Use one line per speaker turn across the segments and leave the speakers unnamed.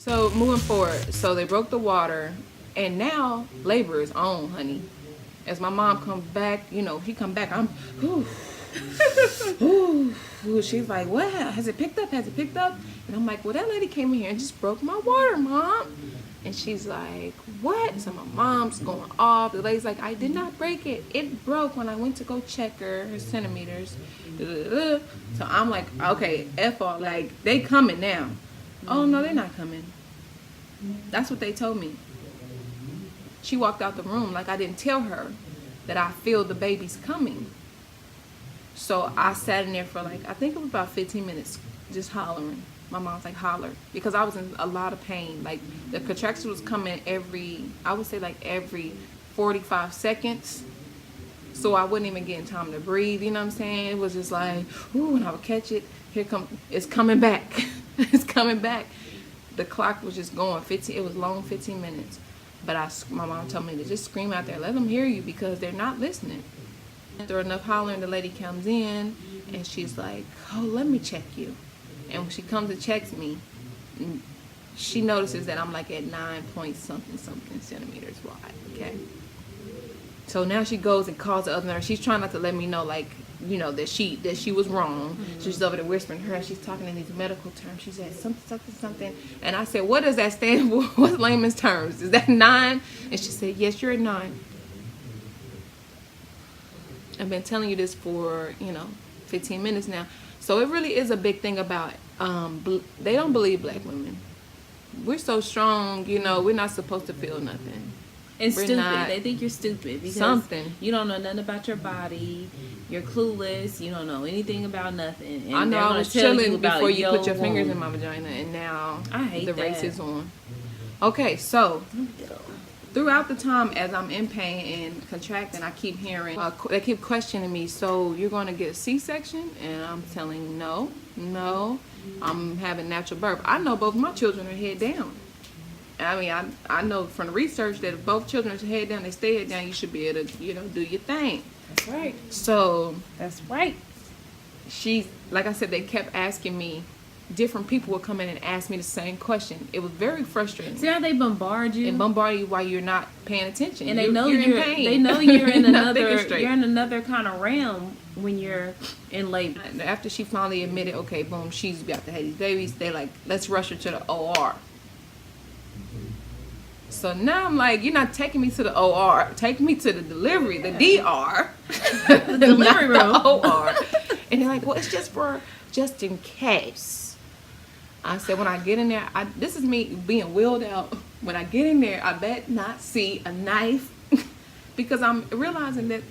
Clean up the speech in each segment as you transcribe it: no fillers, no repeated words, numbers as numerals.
So moving forward, so they broke the water, and now labor is on, honey. As my mom comes back, she come back. I'm, whew, whew. She's like, what? Has it picked up? Has it picked up? And I'm like, well, that lady came in here and just broke my water, mom. And she's like, what? So my mom's going off. The lady's like, I did not break it. It broke when I went to go check her centimeters. So I'm like, okay, F all, like, they coming now. Oh, no, they're not coming. That's what they told me. She walked out the room like I didn't tell her that I feel the baby's coming. So I sat in there for like, I think it was about 15 minutes just hollering. My mom's like, holler. Because I was in a lot of pain. Like, the contraction was coming every 45 seconds. So I wouldn't even get time to breathe, you know what I'm saying? It was just like, ooh, and I would catch it. It's coming back. It's coming back. The clock was just going 15, it was long 15 minutes. But my mom told me to just scream out there, let them hear you because they're not listening. After enough hollering, the lady comes in and she's like, oh, let me check you. And when she comes and checks me, she notices that I'm like at 9 point something centimeters wide, okay? So now she goes and calls the other nurse. She's trying not to let me know, like, that she was wrong. Mm-hmm. She's over there whispering to her, and she's talking in these medical terms. She said something. And I said, what does that stand for? What's layman's terms? Is that 9? And she said, yes, you're at 9. I've been telling you this for, 15 minutes now. So it really is a big thing about, they don't believe black women. We're so strong, we're not supposed to feel nothing.
And we're stupid. They think you're stupid because you don't know nothing about your body. You're clueless. You don't know anything about nothing. And
I know I was chilling before you put your fingers in my vagina, and now
I hate
the race is on. Okay, so throughout the time as I'm in pain and contracting, I keep hearing, they keep questioning me, so you're going to get a C-section? And I'm telling no, I'm having natural birth. I know both my children are head down. I mean, I know from the research that if both children are head down, they stay head down, you should be able to, do your thing.
That's right.
So,
that's right.
Like I said, they kept asking me, different people would come in and ask me the same question. It was very frustrating.
See how they bombard you?
And bombard you while you're not paying attention.
And they know you're in pain. They know you're in another kind of realm when you're in labor.
After she finally admitted, okay, boom, she's about to have these babies, they like, let's rush her to the OR. So now I'm like, you're not taking me to the OR. Take me to the delivery, the DR.
The delivery room.
The OR. And they're like, well, it's just in case. I said, when I get in there, this is me being wheeled out. When I get in there, I bet not see a knife. Because I'm realizing that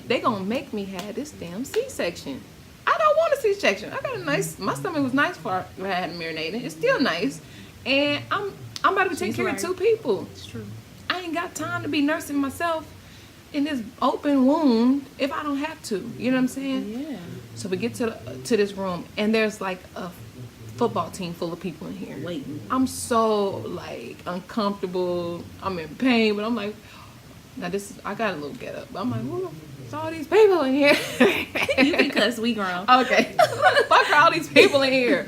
they going to make me have this damn C-section. I don't want a C-section. My stomach was nice before I had it marinated. It's still nice. And I'm about to be taking care of 2 people.
It's true.
I ain't got time to be nursing myself in this open wound if I don't have to. You know what I'm saying?
Yeah.
So we get to this room, and there's like a football team full of people in here.
Waiting.
I'm so like uncomfortable. I'm in pain, but I'm like, now I got a little get up. I'm like, whoa, there's all these people in here.
You can cuss, we grown.
Okay. Fuck all these people in here.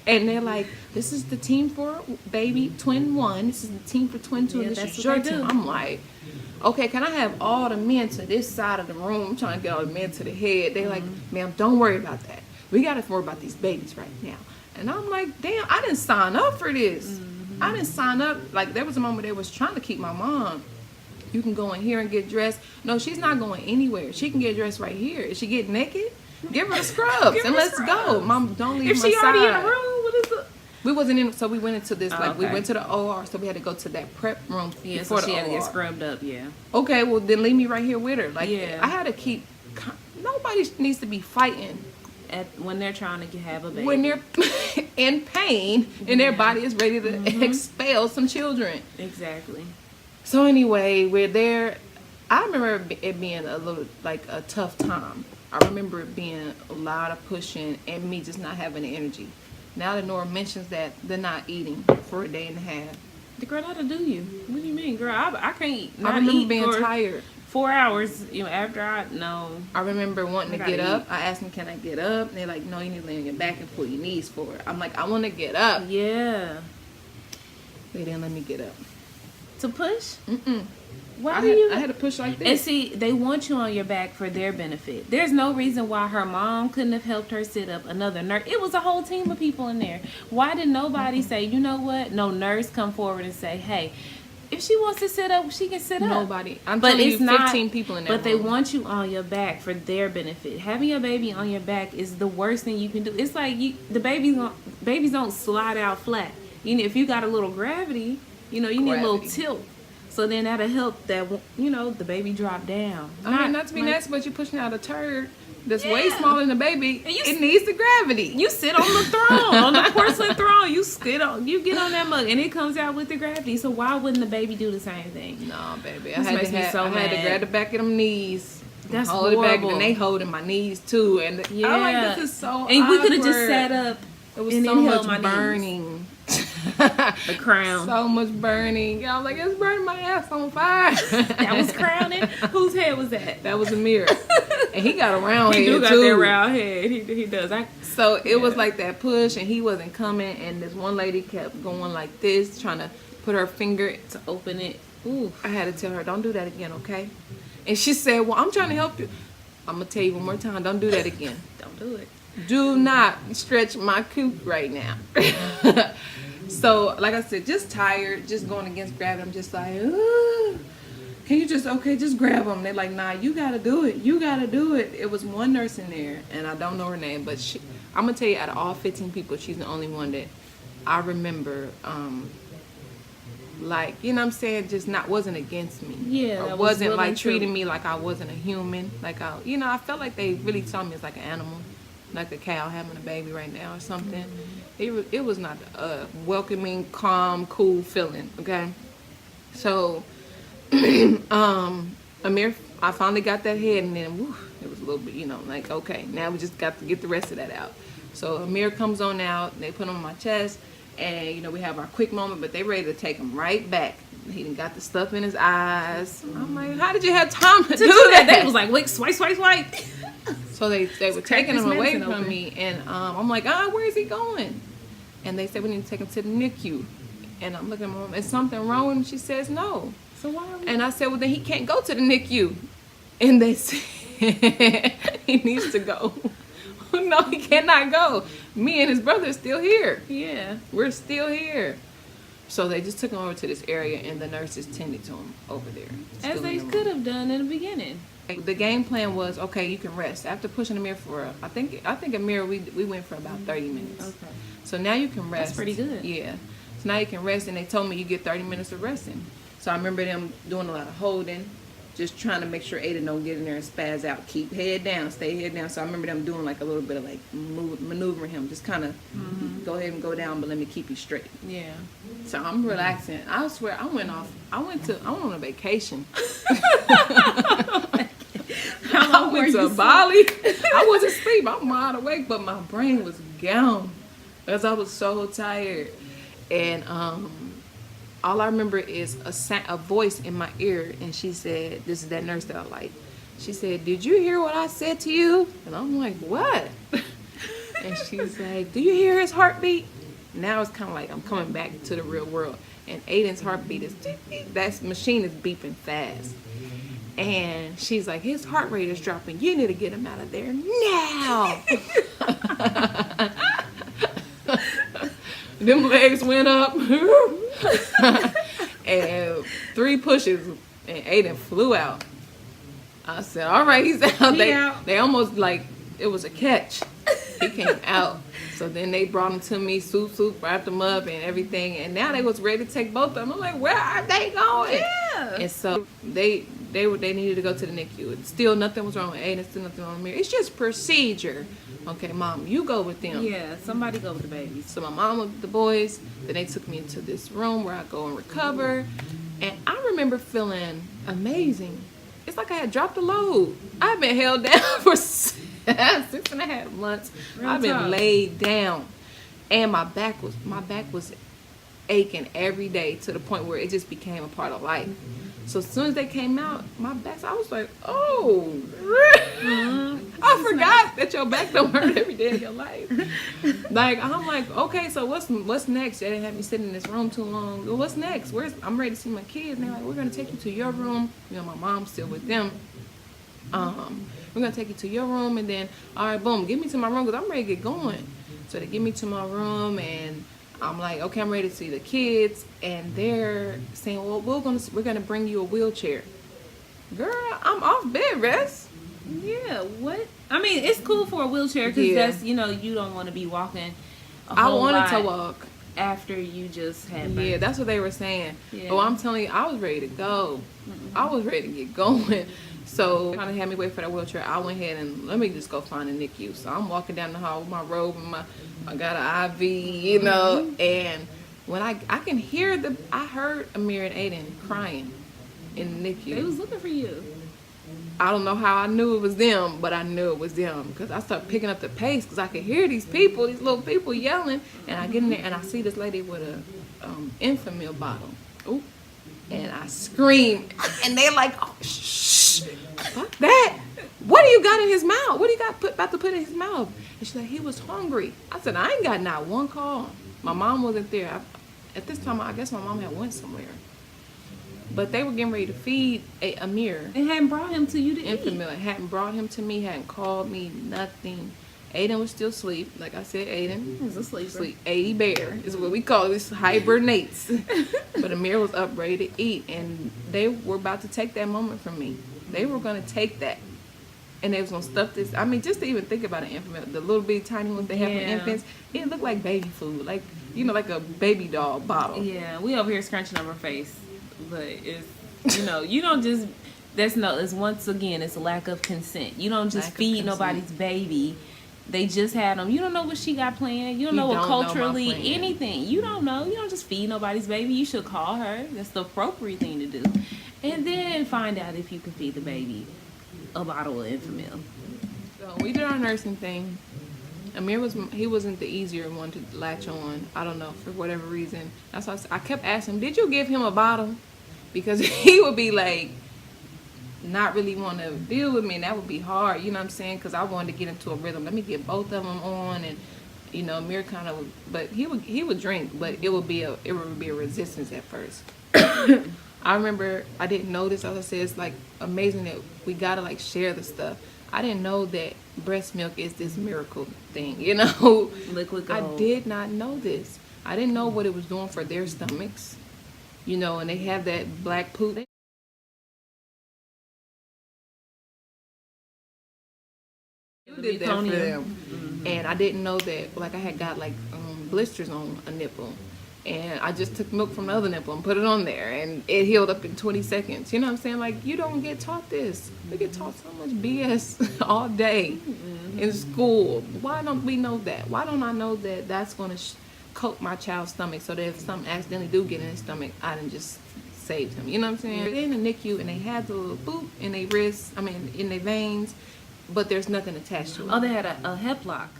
And they're like, this is the team for baby twin 1. This is the team for twin 2.
Yeah,
and this
that's
is
what
your
they
team.
do.
I'm like, okay, can I have all the men to this side of the room? I'm trying to get all the men to the head. They're like, ma'am, don't worry about that. We got to worry about these babies right now. And I'm like, damn, I didn't sign up for this. I didn't sign up. Like, there was a moment they was trying to keep my mom. You can go in here and get dressed. No, she's not going anywhere. She can get dressed right here. If she get naked, give her the scrubs and let's go. Mom, don't leave my side.
If she already in a room, what is it?
We wasn't in, so we went into this,
okay.
We went to the OR, so we had to go to that prep room before
so she
the
had
OR.
to get scrubbed up, yeah.
Okay, well, then leave me right here with her. Like,
yeah.
I had to keep, nobody needs to be fighting.
When they're trying to have a baby.
When they're in pain and their body is ready to expel some children.
Exactly.
So anyway, we're there. I remember it being a little, like, a tough time. I remember it being a lot of pushing and me just not having the energy. Now that Nora mentions that they're not eating for a day and a half.
The girl, that'll do you. What do you mean, girl? I can't not
I remember
eat
being
for
tired.
4 hours, after
I remember wanting to get up. I asked them, can I get up? And they're like, no, you need to lay on your back and pull your knees forward. I'm like, I want to get up.
Yeah.
They didn't let me get up.
To push?
Mm-mm.
Why
I had to push like this.
And see, they want you on your back for their benefit. There's no reason why her mom couldn't have helped her sit up. Another nurse. It was a whole team of people in there. Why did nobody say, you know what? No nurse come forward and say, hey, if she wants to sit up, she can sit up.
Nobody. I'm telling you, 15 people in there.
But they want you on your back for their benefit. Having your baby on your back is the worst thing you can do. It's like the babies don't slide out flat. You know, if you got a little gravity, you know, you need a little tilt. So then that'll help that, you know, the baby drop down.
I mean, not to be nasty, but you're pushing out a turd that's way smaller than the baby. It needs the gravity.
You sit on the throne, on the porcelain throne. You get on that mug, and it comes out with the gravity. So why wouldn't the baby do the same thing?
No, baby.
I had
to grab the back of them knees.
That's
hold
horrible.
it back, and they holding my knees too. And I'm like, this is so awkward.
And we could have just sat up.
It was so much burning.
The crown.
So much burning. I was like, it's burning my ass on fire.
That was crowning? Whose head was that?
That was Amir. And he got a round head,
too. He got that round head. He does.
So it was like that push, and he wasn't coming, and this one lady kept going like this, trying to put her finger to open it. Ooh, I had to tell her, don't do that again, okay? And she said, well, I'm trying to help you. I'm going to tell you one more time, don't do that again.
Don't do it.
Do not stretch my coop right now. So, like I said, just tired, just going against gravity. I'm just like, can you just grab them? They're like, nah, you got to do it. You got to do it. It was one nurse in there, and I don't know her name, but I'm going to tell you, out of all 15 people, she's the only one that I remember, like, you know what I'm saying, just wasn't against me.
Yeah.
Or wasn't like treating me like I wasn't a human. Like, I felt like they really saw me as like an animal. Like a cow having a baby right now or something. It was not a welcoming, calm, cool feeling, okay? So, Amir, I finally got that head, and then it was a little bit, like, okay, now we just got to get the rest of that out. So Amir comes on out, and they put him on my chest, and, we have our quick moment, but they ready to take him right back. He done got the stuff in his eyes. I'm like, how did you have time to do that?
They was like, wait, swipe.
So they were taking him away from me, and I'm like, where is he going? And they said, we need to take him to the NICU. And I'm looking at my mom, is something wrong with him? She says, no.
So why?
And I said, well, then he can't go to the NICU. And they said, he needs to go. No, he cannot go. Me and his brother are still here.
Yeah.
We're still here. So they just took him over to this area, and the nurses tended to him over there.
As they could have done in the beginning.
The game plan was, okay, you can rest. After pushing Amir for, I think Amir, we went for about 30 minutes.
Okay.
So now you can rest.
That's pretty good.
Yeah. So now you can rest, and they told me you get 30 minutes of resting. So I remember them doing a lot of holding, just trying to make sure Aiden don't get in there and spaz out. Keep head down, stay head down. So I remember them doing like a little bit of like maneuvering him, just kind of go ahead and go down, but let me keep you straight.
Yeah.
So I'm relaxing. I swear, I went on a vacation. I went to Bali. I wasn't asleep. I'm wide awake, but my brain was gone because I was so tired. And all I remember is a voice in my ear, and she said, this is that nurse that I like. She said, did you hear what I said to you? And I'm like, what? And she's like, do you hear his heartbeat? Now it's kind of like I'm coming back to the real world. And Aiden's heartbeat is, that machine is beeping fast. And she's like, his heart rate is dropping. You need to get him out of there now. Them legs went up. And 3 pushes, and Aiden flew out. I said, all right, he's out. They almost like it was a catch. He came out. So then they brought him to me, soup, wrapped him up and everything. And now they was ready to take both of them. I'm like, where are they going?
Yeah.
And so they needed to go to the NICU. Still nothing was wrong with Aiden. Still nothing wrong with me. It's just procedure. Okay, Mom, you go with them.
Yeah, somebody go with the babies.
So my mom with the boys. Then they took me into this room where I go and recover. And I remember feeling amazing. It's like I had dropped a load. I've been held down for 6.5 months. I've been laid down, and my back was aching every day to the point where it just became a part of life. So as soon as they came out, my back, I was like, oh, I forgot that your back don't hurt every day of your life. Like, I'm like, okay, so what's next? They didn't have me sitting in this room too long. Well, what's next? I'm ready to see my kids. And they're like, we're going to take you to your room. You know, my mom's still with them. We're going to take you to your room. And then, all right, boom, get me to my room because I'm ready to get going. So they get me to my room and I'm like, okay, I'm ready to see the kids, and they're saying, well, we're gonna bring you a wheelchair. Girl, I'm off bed rest.
Yeah, what? I mean, it's cool for a wheelchair because that's, you know, you don't want to be walking a whole lot.
I wanted to walk
after you just had birth.
Yeah, that's what they were saying.
Yeah.
But I'm telling you, I was ready to go. I was ready to get going. So kind of had me wait for that wheelchair. I went ahead and let me just go find a NICU. So I'm walking down the hall with my robe and I got an IV, you know, and when I can hear I heard Amir and Aiden crying in the NICU.
They was looking for you.
I don't know how I knew it was them, but I knew it was them because I started picking up the pace because I could hear these little people yelling, and I get in there and I see this lady with a Enfamil bottle. Ooh. And I scream, and they're like, oh, shh, fuck that. What do you got in his mouth? What do you got about to put in his mouth? And she's like, he was hungry. I said, I ain't got not one call. My mom wasn't there. At this time, I guess my mom had went somewhere. But they were getting ready to feed Amir.
They hadn't brought him to you to
Enfamil.
eat.
Hadn't brought him to me, hadn't called me, nothing. Aiden was still asleep. Like I said, Aiden
He was a sleeper.
sleep. 80 bear is what we call this, hibernates. But Amir was up ready to eat, and they were about to take that moment from me. They were going to take that, and they was going to stuff this. I mean, just to even think about an infant, the little bitty tiny ones they have for infants, it looked like baby food, like, you know, like a baby doll bottle.
Yeah, we over here scrunching up our face, but it's, you know, you don't just. It's once again, it's a lack of consent. You don't just feed nobody's baby. They just had them. You don't know what she got planned. You don't know what culturally, anything. You don't know. You don't just feed nobody's baby. You should call her. That's the appropriate thing to do. And then find out if you can feed the baby a bottle of Enfamil.
So we did our nursing thing. Amir wasn't the easier one to latch on. I don't know, for whatever reason. That's why I kept asking him, did you give him a bottle? Because he would be like, not really want to deal with me, and that would be hard, you know what I'm saying, because I wanted to get into a rhythm. Let me get both of them on, and you know, Amir kind of, but he would drink, but it would be a resistance at first. I remember I didn't know this. As I said, it's like amazing that we gotta like share the stuff. I didn't know that breast milk is this miracle thing, you know.
Liquid gold.
I did not know this. I didn't know what it was doing for their stomachs, you know, and they have that black poop. Did that for them. Mm-hmm. And I didn't know that, like, I had got like blisters on a nipple, and I just took milk from the other nipple and put it on there, and it healed up in 20 seconds. You know what I'm saying? Like, you don't get taught this. We get taught so much BS all day in school. Why don't we know that? Why don't I know that that's going to coat my child's stomach so that if something accidentally do get in his stomach, I done just saved him. You know what I'm saying? They're in the NICU and they had the little boop in their wrists, in their veins, but there's nothing attached to it.
Oh, they had a hip lock.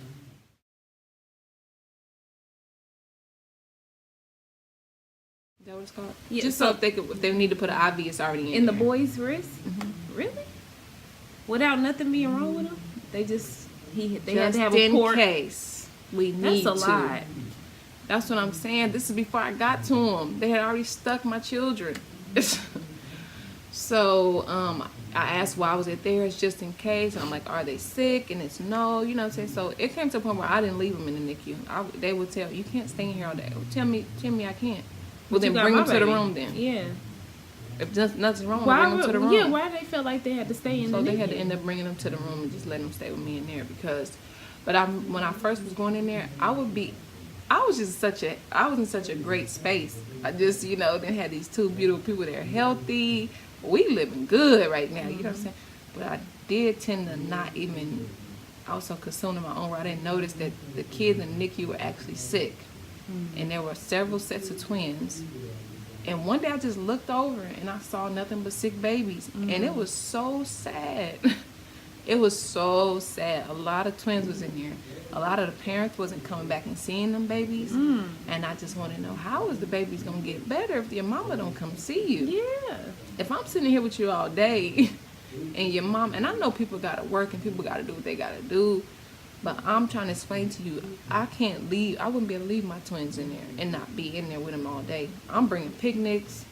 Is that what it's called?
Yeah,
just so if they need to put an IV, it's already in
the
there.
boy's wrist. Mm-hmm. Really? Without nothing being wrong with him, they had to have a port.
Just in case we need to.
That's a lot.
That's what I'm saying. This is before I got to them. They had already stuck my children. So I asked why was it there. It's just in case. And I'm like, are they sick? And it's no. You know what I'm saying? So it came to a point where I didn't leave them in the NICU. They would tell, you can't stay in here all day. Tell me I can't. Well, then bring them to the room then.
Yeah.
If nothing's wrong, bring them to the room.
Yeah, why did they feel like they had to stay in the NICU? So they
had to end up bringing them to the room and just letting them stay with me in there but when I first was going in there, I was in such a great space. I just, you know, then had these two beautiful people that are healthy. We living good right now, you know what I'm saying? But I did tend to not even, also consume in my own way. I didn't notice that the kids in the NICU were actually sick. And there were several sets of twins. And one day I just looked over and I saw nothing but sick babies. And it was so sad. It was so sad. A lot of twins was in there. A lot of the parents wasn't coming back and seeing them babies. And I just want to know, how is the babies going to get better if your mama don't come see you?
Yeah.
If I'm sitting here with you all day and your mom, and I know people got to work and people got to do what they got to do, but I'm trying to explain to you, I can't leave. I wouldn't be able to leave my twins in there and not be in there with them all day. I'm bringing picnics.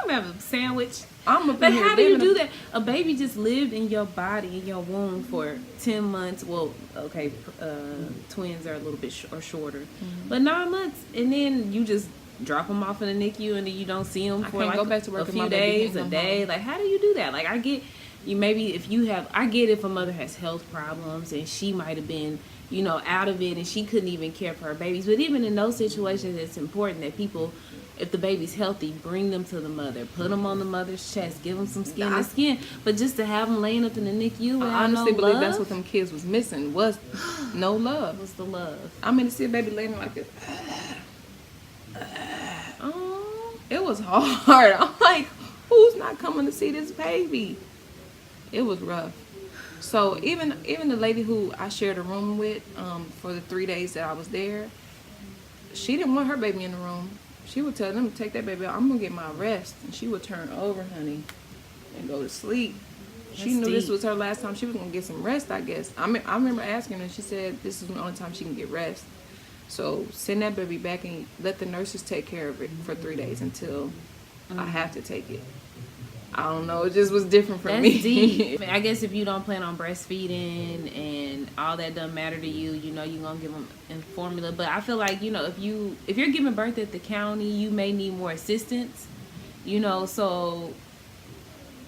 I'm having a sandwich.
But
how do you do that? A baby just lived in your body, in your womb for 10 months. Well, okay, twins are a little bit shorter. But 9 months, and then you just drop them off in the NICU, and then you don't see them for like
go back to work
a few days, a day. Like, how do you do that? Like, I get you. Maybe if you have, I get if a mother has health problems and she might have been, you know, out of it and she couldn't even care for her babies. But even in those situations, it's important that people, if the baby's healthy, bring them to the mother, put them on the mother's chest, give them some skin to skin. But just to have them laying up in the NICU,
I honestly
no
believe
love,
that's what them kids was missing, was no love.
was the love.
I mean, to see a baby laying like this, it was hard. I'm like, who's not coming to see this baby? It was rough. So even the lady who I shared a room with for the 3 days that I was there, she didn't want her baby in the room. She would tell them to take that baby out. I'm going to get my rest. And she would turn over, honey, and go to sleep. She knew this was her last time. She was going to get some rest, I guess. I remember asking her, and she said this is the only time she can get rest. So send that baby back and let the nurses take care of it for 3 days until I have to take it. I don't know. It just was different for me.
That's deep. I guess if you don't plan on breastfeeding and all that doesn't matter to you, you know, you're going to give them in formula. But I feel like, you know, if you're giving birth at the county, you may need more assistance, you know, so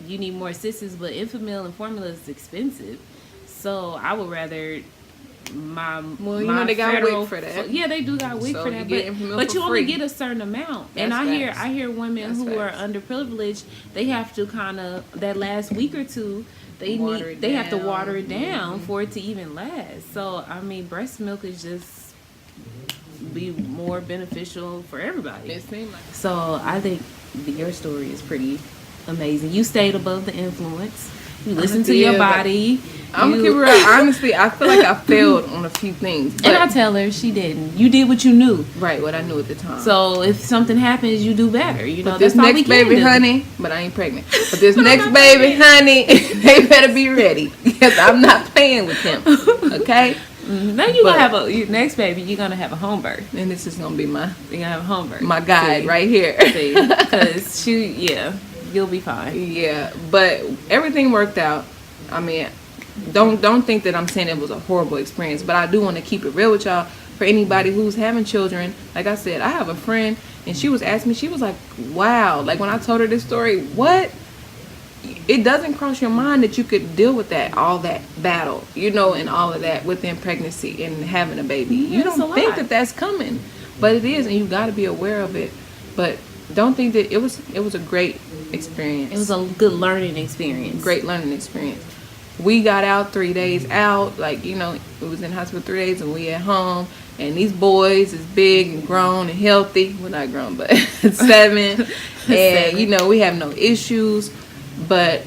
you need more assistance. But infant and formula is expensive. So I would rather
they got WIC for that.
Yeah, they do got WIC for that, but you only get a certain amount. And I hear women who are underprivileged, they have to kind of that last week or two, they have to water it down for it to even last. So I mean, breast milk is just be more beneficial for everybody.
It seems like.
So I think your story is pretty amazing. You stayed above the influence. You listen to your body.
I'm gonna keep it real. Honestly, I feel like I failed on a few things.
And I tell her she didn't. You did what you knew.
Right, what I knew at the time.
So if something happens, you do better. You know,
but this next baby, honey, but I ain't pregnant. But this next baby, honey, they better be ready because I'm not playing with him. Okay.
Now you're gonna have your next baby. You're gonna have a home birth,
and this is gonna be you're
gonna have a home birth.
My guide right here.
Because you'll be fine.
Yeah, but everything worked out. I mean, don't think that I'm saying it was a horrible experience, but I do want to keep it real with y'all. For anybody who's having children, like I said, I have a friend, and she was asking me, she was like, wow, like when I told her this story, what? It doesn't cross your mind that you could deal with all that battle, you know, and all of that within pregnancy and having a baby. You don't think that that's coming, but it is, and you got to be aware of it. But don't think that it was a great experience.
It was a good learning experience.
Great learning experience. We got out 3 days out, like, you know, we was in hospital 3 days and we at home, and these boys is big and grown and healthy. Well, not grown, but 7. And, you know, we have no issues. But,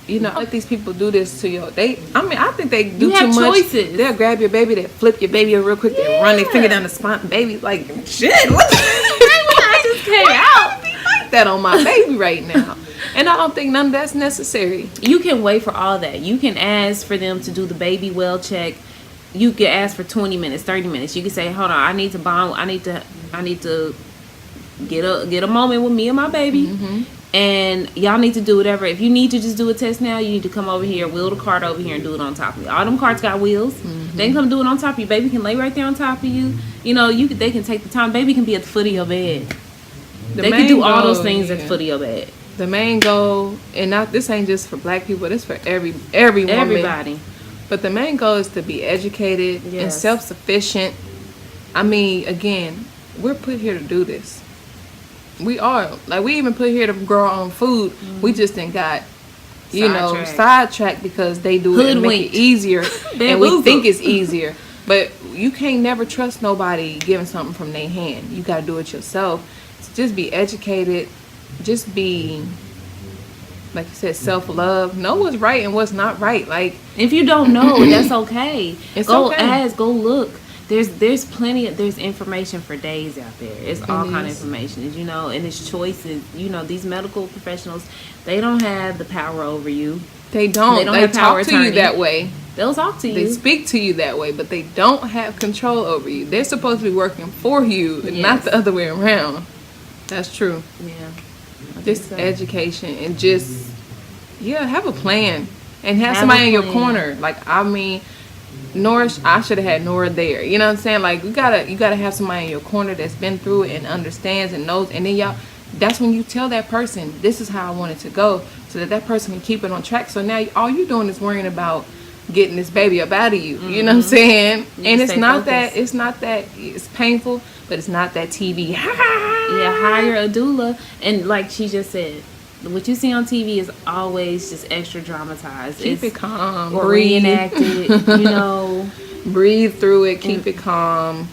you know, let these people do this to you. I think they do too much.
Choices.
They'll grab your baby, they'll flip your baby real quick, they'll run their finger down the spine. Baby, like, shit, what
I just came out.
I don't be like that on my baby right now. And I don't think none of that's necessary.
You can wait for all that. You can ask for them to do the baby well check. You can ask for 20 minutes, 30 minutes. You can say, hold on, I need to bond. I need to get a moment with me and my baby. Mm-hmm. And y'all need to do whatever. If you need to just do a test now, you need to come over here, wheel the cart over here, and do it on top of you. All them carts got wheels. Mm-hmm. They can come do it on top of you. Baby can lay right there on top of you. You know, they can take the time. Baby can be at the foot of your bed. They can do all those things at the foot of your bed.
The main goal, and this ain't just for black people, it's for every woman.
Everybody.
But the main goal is to be educated and self-sufficient. I mean, again, we're put here to do this. We are. Like, we even put here to grow our own food. Mm-hmm. We just didn't got, sidetracked because they do it and make it easier. And we think it's easier. But you can't never trust nobody giving something from their hand. You got to do it yourself. So just be educated. Just be like you said, self-love. Know what's right and what's not right. Like,
if you don't know, that's okay.
It's
go
okay.
ask, go look. There's plenty of information for days out there. It's all kind of information, you know, and it's choices. You know, these medical professionals, they don't have the power over you.
They don't. They
have power
talk to you that way.
They'll talk to you.
They speak to you that way, but they don't have control over you. They're supposed to be working for you and not the other way around. That's true.
Yeah.
Just education and just, have a plan. And have somebody in your corner. Like, I mean, Nora, I should have had Nora there. You know what I'm saying? Like, you gotta have somebody in your corner that's been through it and understands and knows. And then that's when you tell that person, this is how I want it to go, so that person can keep it on track. So now all you're doing is worrying about getting this baby up out of you. You know what I'm saying? And it's not that it's painful, but it's not that TV.
Hire a doula. And like she just said, what you see on TV is always just extra dramatized.
Keep it calm.
Or
Breathe.
reenacted, you know.
Breathe through it. Keep it calm.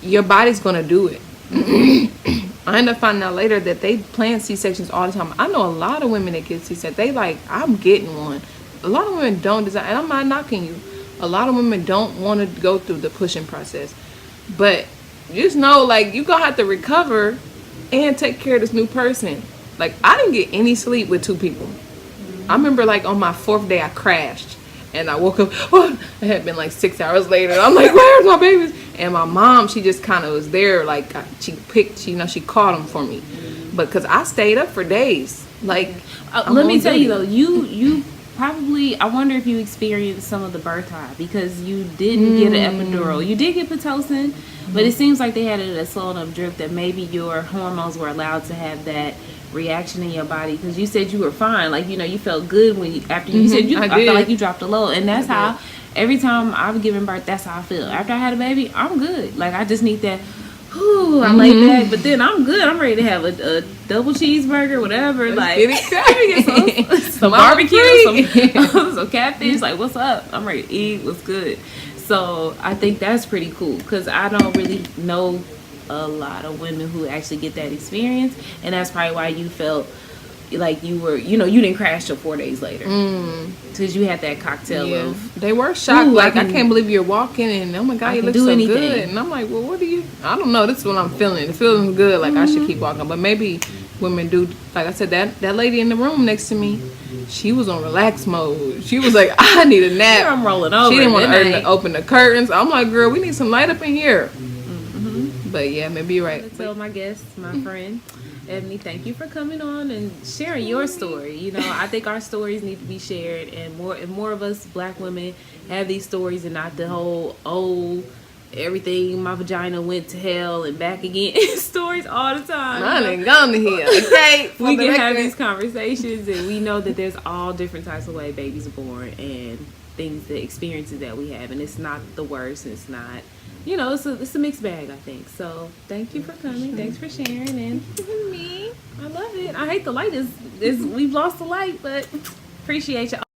Your body's going to do it. I ended up finding out later that they plan C-sections all the time. I know a lot of women that get C-sections. They like, I'm getting one. A lot of women don't desire, and I'm not knocking you. A lot of women don't want to go through the pushing process. But just know, like, you're going to have to recover and take care of this new person. Like, I didn't get any sleep with 2 people. I remember, like, on my 4th day, I crashed. And I woke up, it had been like 6 hours later. I'm like, where's my babies? And my mom, she just kind of was there. Like, she caught them for me. But because I stayed up for days. Like,
let me tell you, though, you probably, I wonder if you experienced some of the birth high because you didn't get an epidural. You did get Pitocin, but it seems like they had it at a slow enough drip that maybe your hormones were allowed to have that reaction in your body, because you said you were fine, like, you know, you felt good when after you said I felt like you dropped a load, and that's how every time I've given birth, that's how I feel. After I had a baby, I'm good. Like, I just need that, I lay back, but then I'm good. I'm ready to have a double cheeseburger, whatever. Let's get some barbecue, some catfish. Like, what's up? I'm ready to eat. What's good? So I think that's pretty cool, because I don't really know a lot of women who actually get that experience, and that's probably why you felt like you were, you know, you didn't crash till 4 days later, because you had that cocktail of.
They were shocked, like, I can't believe you're walking, and oh my god, you look so good, and I'm like, well, what do you? I don't know. This is what I'm feeling. It feels good. Like, I should keep walking, but maybe women do. Like I said, that lady in the room next to me, she was on relax mode. She was like, I need a nap.
I'm rolling over.
She didn't want to open the curtains. I'm like, girl, we need some light up in here. But yeah, maybe you're right.
Tell my guest, my friend Eboni, thank you for coming on and sharing your story. You know, I think our stories need to be shared, and more of us Black women have these stories, and not the whole everything, my vagina went to hell and back again stories all the time.
Mine ain't gone to hell. Okay,
we can have these conversations, and we know that there's all different types of way babies are born, and things, the experiences that we have, and it's not the worst. It's not. You know, it's a mixed bag, I think. So thank you for coming. Thanks for sharing. And me, I love it. I hate the light is we've lost the light, but appreciate you.